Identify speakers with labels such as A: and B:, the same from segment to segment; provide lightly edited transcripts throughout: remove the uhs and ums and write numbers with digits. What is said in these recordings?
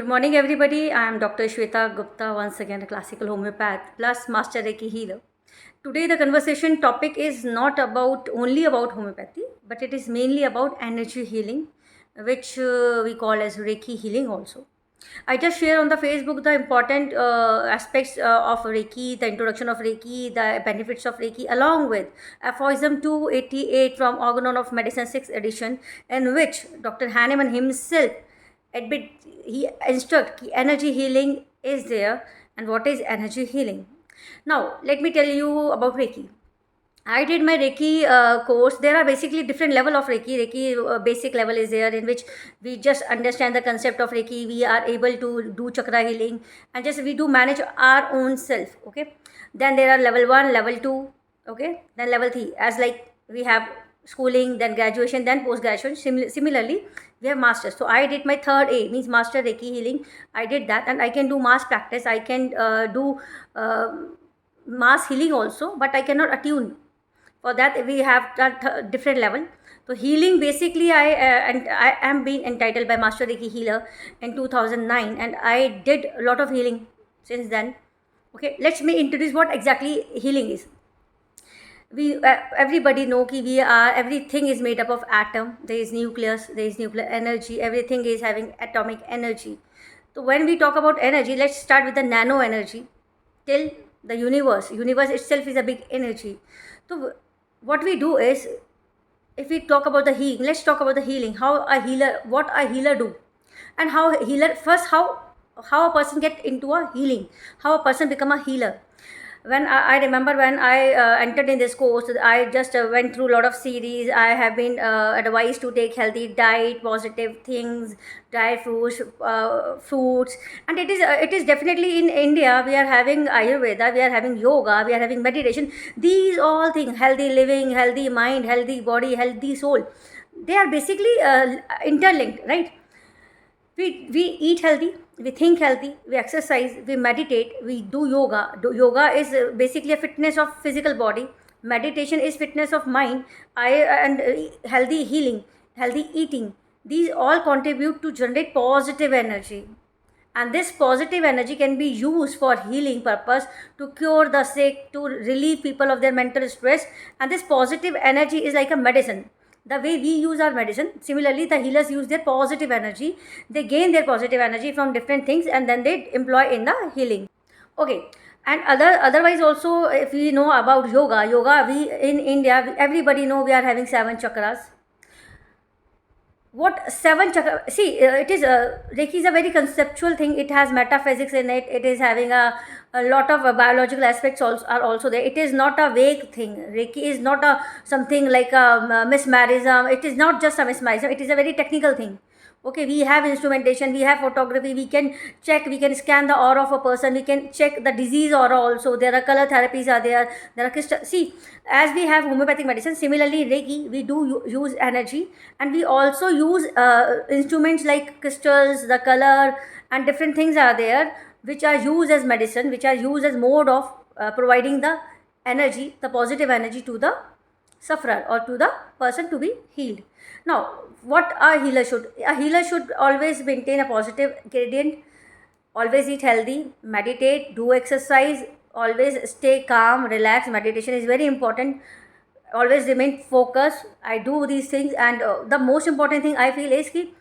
A: Good morning, everybody. I am Dr. Shweta Gupta, once again a classical homeopath plus master Reiki healer. Today, the conversation topic is not about only about homeopathy, but it is mainly about energy healing, which we call as Reiki healing also. I just share on the Facebook the important aspects of Reiki, the introduction of Reiki, the benefits of Reiki, along with Aphorism 288 from Organon of Medicine 6th edition, in which Dr. Hahnemann himself admit he instruct energy healing is there and what is energy healing. Now, let me tell you about Reiki. I did my Reiki course. There are basically different level of Reiki. Reiki basic level is there, in which we just understand the concept of Reiki. We are able to do chakra healing and just we do manage our own self. Okay. Then there are level 1, level 2. Okay. Then level 3. As like we have schooling, then graduation, then post graduation. Similarly, we have masters. So I did my third A, means master Reiki healing. I did that, and I can do mass practice. I can do mass healing also, but I cannot attune. For that we have different level. So healing basically I am being entitled by master Reiki healer in 2009, and I did a lot of healing since then. Okay, let me introduce what exactly healing is. We everybody know ki we are, everything is made up of atom. There is nucleus, there is nuclear energy, everything is having atomic energy. So when we talk about energy, let's start with the nano energy till the universe itself is a big energy. So what we do is, if we talk about the healing, let's talk about the healing. How a healer, what a healer do, and how a healer first, how a person get into a healing, how a person become a healer. When I remember when I entered in this course, I just went through a lot of series. I have been advised to take healthy diet, positive things, dry fruits, and it is definitely in India. We are having Ayurveda, we are having yoga, we are having meditation. These all things, healthy living, healthy mind, healthy body, healthy soul, they are basically interlinked, right? We eat healthy, we think healthy, we exercise, we meditate, we do yoga. Yoga is basically a fitness of physical body. Meditation is fitness of mind. Healthy healing, healthy eating, these all contribute to generate positive energy, and this positive energy can be used for healing purpose, to cure the sick, to relieve people of their mental stress. And this positive energy is like a medicine. The way we use our medicine, similarly the healers use their positive energy. They gain their positive energy from different things, and then they employ in the healing. Okay. And otherwise also, if we know about yoga, we in India, everybody know we are having 7 chakras. What 7 chakra, see, it is Reiki is a very conceptual thing. It has metaphysics in it. It is having a lot of biological aspects also are also there. It is not a vague thing. Reiki is not a something like a mesmerism. It is not just a mesmerism, it is a very technical thing. Okay, we have instrumentation, we have photography, we can check, we can scan the aura of a person, we can check the disease aura also. There are color therapies are there are crystal. See, as we have homeopathic medicine, similarly Reiki, we do use energy, and we also use instruments like crystals, the color, and different things are there, which are used as medicine, which are used as mode of providing the energy, the positive energy to the sufferer or to the person to be healed. Now, what a healer should? A healer should always maintain a positive gradient, always eat healthy, meditate, do exercise, always stay calm, relax. Meditation is very important. Always remain focused. I do these things, and the most important thing I feel is ki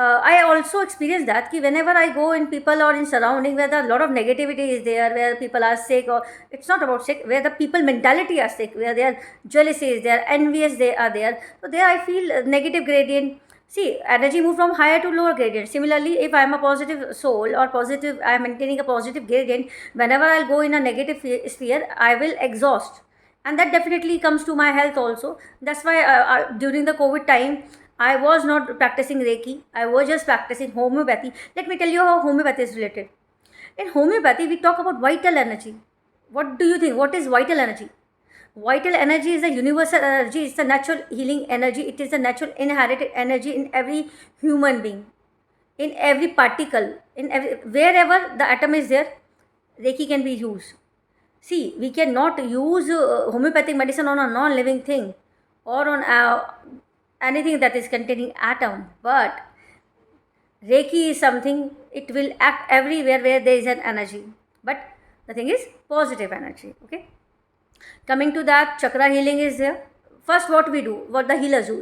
A: I also experience that ki whenever I go in people or in surrounding where a lot of negativity is there, where people are sick, or it's not about sick, where the people mentality are sick, where their jealousy is there, envious they are there. So there I feel negative gradient. See, energy move from higher to lower gradient. Similarly, if I am a positive soul or positive, I am maintaining a positive gradient. Whenever I'll go in a negative sphere, I will exhaust, and that definitely comes to my health also. That's why during the COVID time, I was not practicing Reiki. I was just practicing homeopathy. Let me tell you how homeopathy is related. In homeopathy, we talk about vital energy. What do you think? What is vital energy? Vital energy is a universal energy. It's a natural healing energy. It is a natural inherited energy in every human being, in every particle, in every, wherever the atom is there, Reiki can be used. See, we cannot use homeopathic medicine on a non-living thing or on anything that is containing atom, but Reiki is something, it will act everywhere where there is an energy. But the thing is positive energy. Okay. Coming to that, chakra healing is there. First, what we do, what the healers do,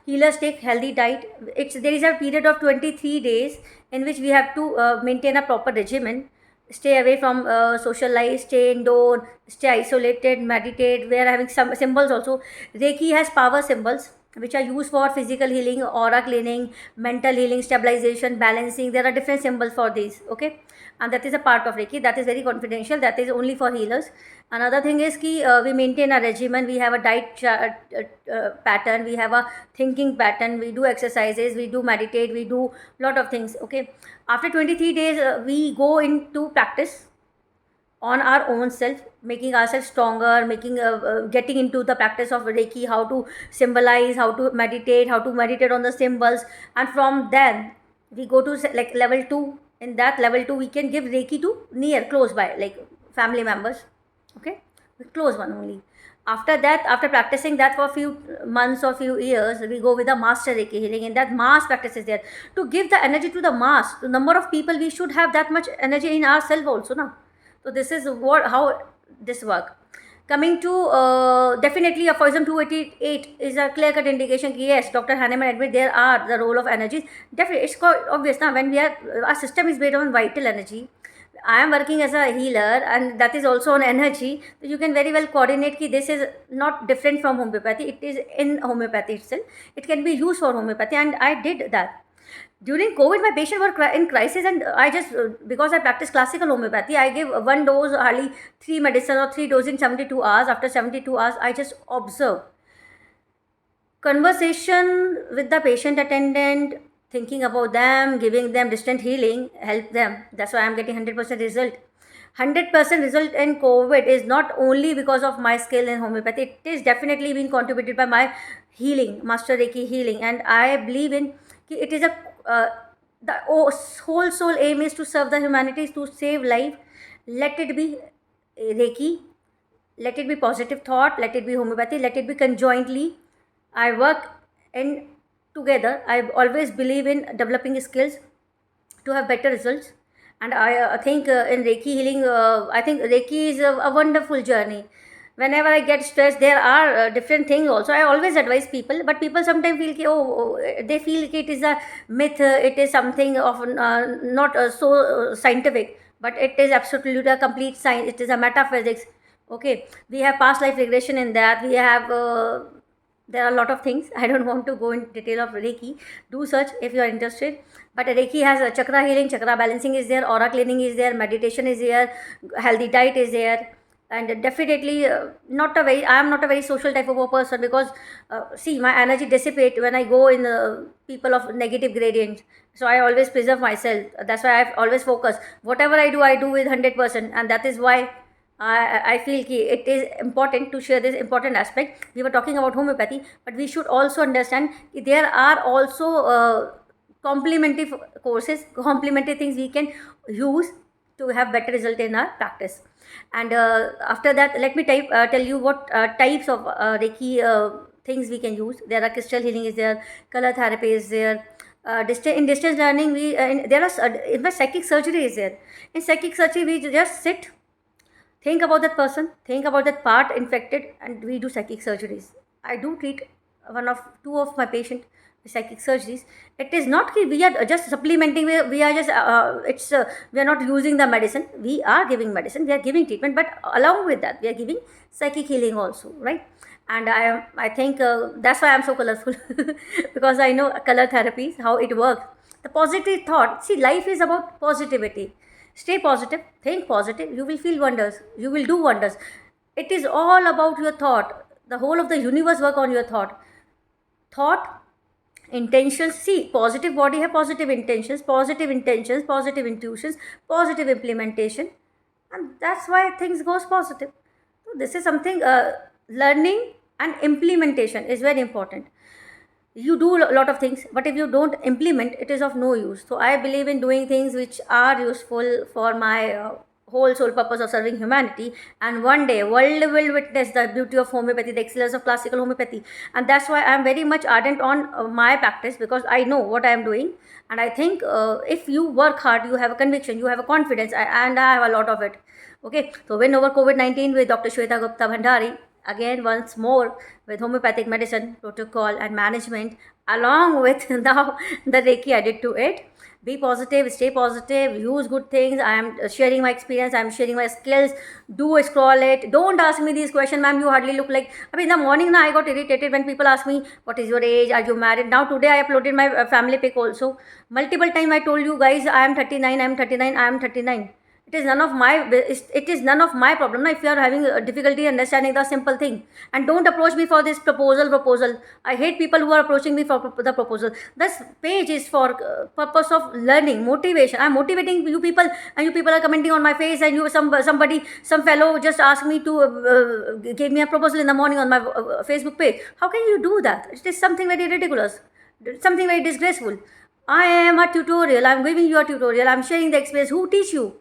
A: healers take healthy diet. There is a period of 23 days in which we have to maintain a proper regimen, stay away from social life, stay indoor, stay isolated, meditate. We are having some symbols also. Reiki has power symbols which are used for physical healing, aura cleaning, mental healing, stabilization, balancing. There are different symbols for these. Okay. And that is a part of Reiki. That is very confidential. That is only for healers. Another thing is ki we maintain a regimen. We have a diet pattern. We have a thinking pattern. We do exercises. We do meditate. We do lot of things. Okay. After 23 days, we go into practice on our own self, making ourselves stronger, making getting into the practice of Reiki, how to symbolize, how to meditate on the symbols. And from then we go to like level 2. In that level 2 we can give Reiki to near close by, like family members. Okay. The close one only. After that, after practicing that for few months or few years, we go with the master Reiki healing. And that mass practice is there to give the energy to the mass, the number of people. We should have that much energy in ourselves also now. So this is what, how this work. Coming to definitely a poison 288 is a clear cut indication. Yes, Dr. Hahnemann admit there are the role of energies. Definitely, it's quite obvious now. When we are, our system is based on vital energy. I am working as a healer, and that is also an energy. So you can very well coordinate ki this is not different from homeopathy. It is in homeopathy itself. It can be used for homeopathy, and I did that. During COVID, my patients were in crisis, and I just, because I practice classical homeopathy, I gave one dose, hardly 3 medicines or 3 doses in 72 hours. After 72 hours, I just observe. Conversation with the patient attendant, thinking about them, giving them distant healing, help them. That's why I'm getting 100% result. 100% result in COVID is not only because of my skill in homeopathy. It is definitely been contributed by my healing, Master Reiki healing. And I believe in it is a the whole soul aim is to serve the humanity, to save life. Let it be Reiki, let it be positive thought, let it be homeopathy, let it be conjointly. I work in together. I always believe in developing skills to have better results. And I think in Reiki healing, I think Reiki is a wonderful journey. Whenever I get stressed, there are different things also. I always advise people, but people sometimes feel ki, they feel it is a myth, it is something of not so scientific, but it is absolutely a complete science. It is a metaphysics. Okay, we have past life regression in that. We have there are a lot of things. I don't want to go in detail of Reiki. Do search if you are interested. But Reiki has a chakra healing, chakra balancing is there, aura cleaning is there, meditation is there, healthy diet is there. And definitely not a very, I am not a very social type of a person, because see, my energy dissipate when I go in people of negative gradient. So I always preserve myself. That's why I've always focused. Whatever I do with 100%. And that is why I feel ki it is important to share this important aspect. We were talking about homeopathy, but we should also understand ki there are also complementary courses, complementary things we can use to have better result in our practice. And after that, let me tell you what types of Reiki things we can use. There are crystal healing is there, color therapy is there. In distance learning, there are in fact psychic surgery is there. In psychic surgery, we just sit, think about that person, think about that part infected, and we do psychic surgeries. I do treat two of my patients with psychic surgeries. It is not that we are just supplementing, we are just we are not using the medicine. We are giving medicine, we are giving treatment, but along with that we are giving psychic healing also, right? And I think that's why I'm so colorful because I know color therapies, how it works. The positive thought, see, life is about positivity. Stay positive, think positive, you will feel wonders, you will do wonders. It is all about your thought. The whole of the universe work on your thought, intentions. See, positive body have positive intentions, positive intuitions, positive implementation, and that's why things goes positive. So this is something, learning and implementation is very important. You do a lot of things, but if you don't implement, it is of no use. So I believe in doing things which are useful for my whole sole purpose of serving humanity, and one day world will witness the beauty of homeopathy, the excellence of classical homeopathy. And that's why I am very much ardent on my practice, because I know what I am doing. And I think if you work hard, you have a conviction, you have a confidence, and I have a lot of it. Okay, so win over COVID-19 with Dr. Shweta Gupta Bhandari, again once more, with homeopathic medicine, protocol and management, along with now the Reiki added to it. Be positive, stay positive, use good things. I am sharing my experience, I am sharing my skills. Do scroll it. Don't ask me these questions, ma'am. You hardly look like. I mean, in the morning now I got irritated when people ask me, what is your age? Are you married? Now today I uploaded my family pic also. Multiple time I told you guys, I am 39, I am 39, I am 39. It is none of my problem. Now, if you are having difficulty understanding the simple thing, and don't approach me for this proposal. I hate people who are approaching me for the proposal. This page is for purpose of learning, motivation. I am motivating you people, and you people are commenting on my face, and some fellow just asked me to give me a proposal in the morning on my Facebook page. How can you do that? It is something very ridiculous, something very disgraceful. I am a tutorial. I am giving you a tutorial. I am sharing the experience. Who teach you?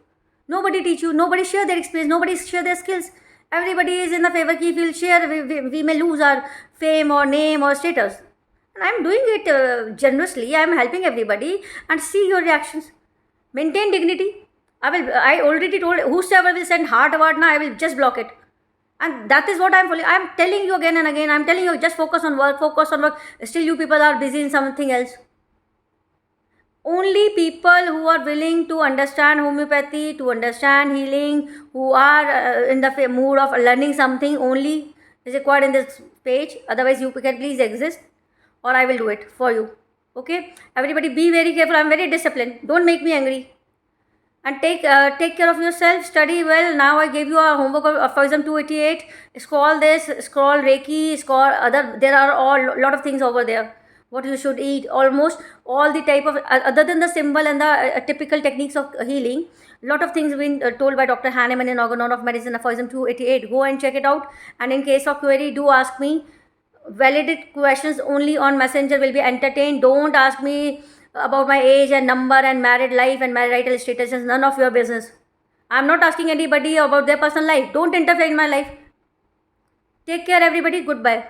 A: Nobody teach you, nobody share their experience, nobody share their skills. Everybody is in the favor ki if we'll share, we may lose our fame or name or status. And I'm doing it generously. I'm helping everybody, and see your reactions. Maintain dignity. I already told whosoever will send heart award now, I will just block it. And that is what I'm following. I'm telling you again and again. I'm telling you, just focus on work, focus on work. Still you people are busy in something else. Only people who are willing to understand homeopathy, to understand healing, who are in the mood of learning something only is required in this page. Otherwise, you can please exist, or I will do it for you. Okay? Everybody be very careful. I am very disciplined. Don't make me angry. And take care of yourself. Study well. Now I gave you a homework of Aphorism 288. Scroll this, scroll Reiki, scroll other. There are all lot of things over there. What you should eat, almost all the type of, other than the symbol and the typical techniques of healing, lot of things been told by Dr. Hahnemann in Organon of Medicine, Aphorism 288. Go and check it out. And in case of query, do ask me. Valid questions only on Messenger will be entertained. Don't ask me about my age and number and married life and marital status. Is none of your business. I am not asking anybody about their personal life. Don't interfere in my life. Take care, everybody. Goodbye.